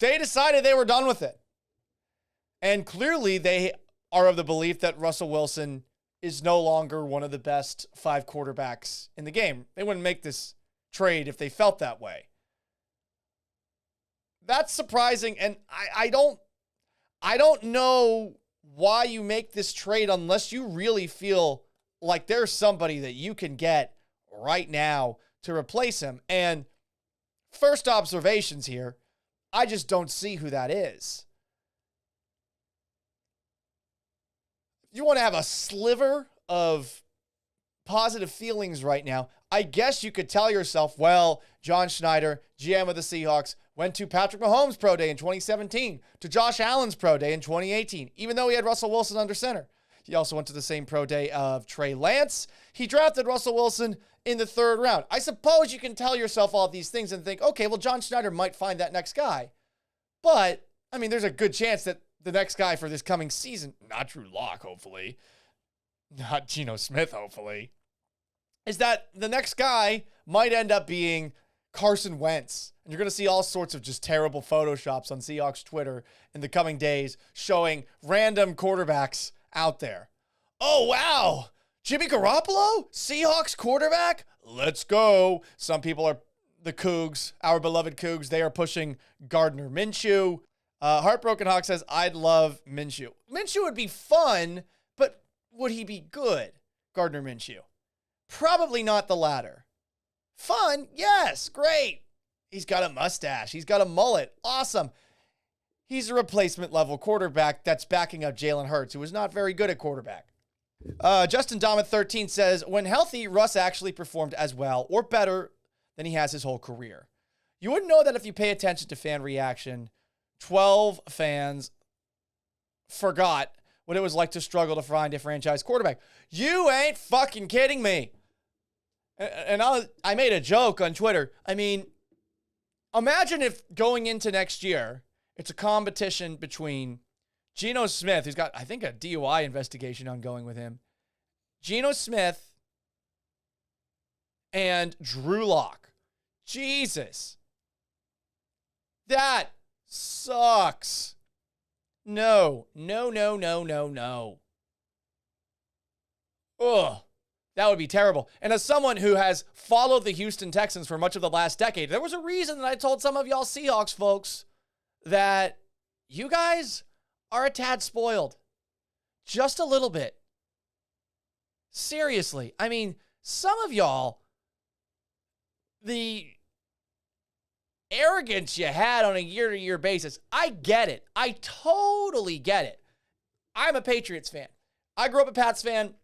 They decided they were done with it. And clearly they are of the belief that Russell Wilson is no longer one of the best 5 quarterbacks in the game. They wouldn't make this trade if they felt that way. That's surprising, and I don't know why you make this trade unless you really feel like there's somebody that you can get right now to replace him. And first observations here, I just don't see who that is. If you want to have a sliver of positive feelings right now, I guess you could tell yourself, well, John Schneider, GM of the Seahawks, went to Patrick Mahomes' pro day in 2017, to Josh Allen's pro day in 2018, even though he had Russell Wilson under center. He also went to the same pro day of Trey Lance. He drafted Russell Wilson in the 3rd round. I suppose you can tell yourself all these things and think, okay, well, John Schneider might find that next guy. But, I mean, there's a good chance that the next guy for this coming season, not Drew Lock, hopefully, not Geno Smith, hopefully, is that the next guy might end up being Carson Wentz. And you're going to see all sorts of just terrible Photoshops on Seahawks Twitter in the coming days showing random quarterbacks out there. Oh, wow. Jimmy Garoppolo? Seahawks quarterback? Let's go. Some people are the Cougs, our beloved Cougs. They are pushing Gardner Minshew. Heartbroken Hawk says, I'd love Minshew. Minshew would be fun, but would he be good? Gardner Minshew. Probably not the latter. Fun? Yes. Great. He's got a mustache. He's got a mullet. Awesome. He's a replacement level quarterback that's backing up Jalen Hurts, who is not very good at quarterback. Justin Dommett 13 says, when healthy, Russ actually performed as well or better than he has his whole career. You wouldn't know that if you pay attention to fan reaction. 12 fans forgot what it was like to struggle to find a franchise quarterback. You ain't fucking kidding me. And I made a joke on Twitter. I mean, imagine if going into next year, it's a competition between Geno Smith, who's got, I think, a DUI investigation ongoing with him, Geno Smith, and Drew Lock. Jesus. That sucks. No. Ugh. That would be terrible. And as someone who has followed the Houston Texans for much of the last decade, there was a reason that I told some of y'all Seahawks folks that you guys are a tad spoiled. Just a little bit. Seriously. I mean, some of y'all, the arrogance you had on a year-to-year basis, I get it. I totally get it. I'm a Patriots fan. I grew up a Pats fan.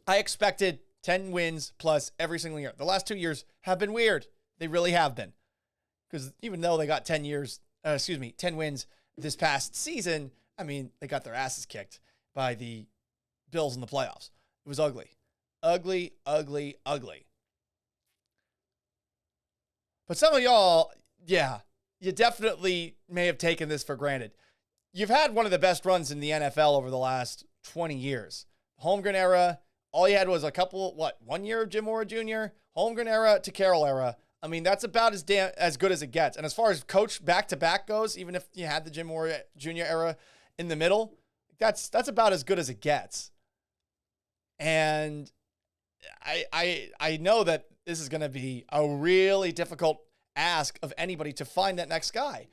I expected 10 wins plus every single year. The last 2 years have been weird. They really have been. Because even though they got 10 wins this past season, I mean, they got their asses kicked by the Bills in the playoffs. It was ugly. Ugly. But some of y'all, yeah, you definitely may have taken this for granted. You've had one of the best runs in the NFL over the last 20 years. Holmgren era, all you had was 1 year of Jim Mora Jr., Holmgren era to Carroll era. I mean, that's about as good as it gets. And as far as coach back-to-back goes, even if you had the Jim Mora Jr. era in the middle, that's about as good as it gets. And I know that this is going to be a really difficult ask of anybody to find that next guy.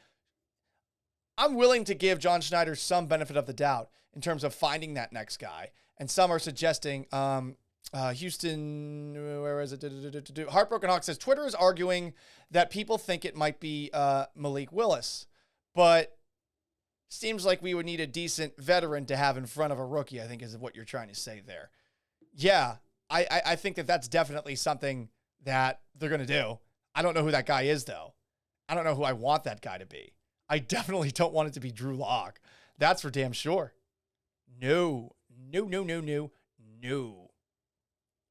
I'm willing to give John Schneider some benefit of the doubt in terms of finding that next guy. And some are suggesting Houston, where is it? Heartbroken Hawk says, Twitter is arguing that people think it might be Malik Willis, but seems like we would need a decent veteran to have in front of a rookie, I think is what you're trying to say there. Yeah, I think that that's definitely something that they're going to do. I don't know who that guy is, though. I don't know who I want that guy to be. I definitely don't want it to be Drew Lock. That's for damn sure. No.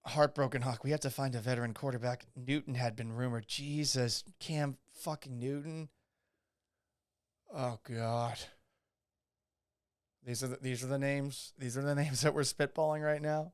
Heartbroken Hawk. We have to find a veteran quarterback. Newton had been rumored. Jesus, Cam fucking Newton. Oh God. These are the names. These are the names that we're spitballing right now.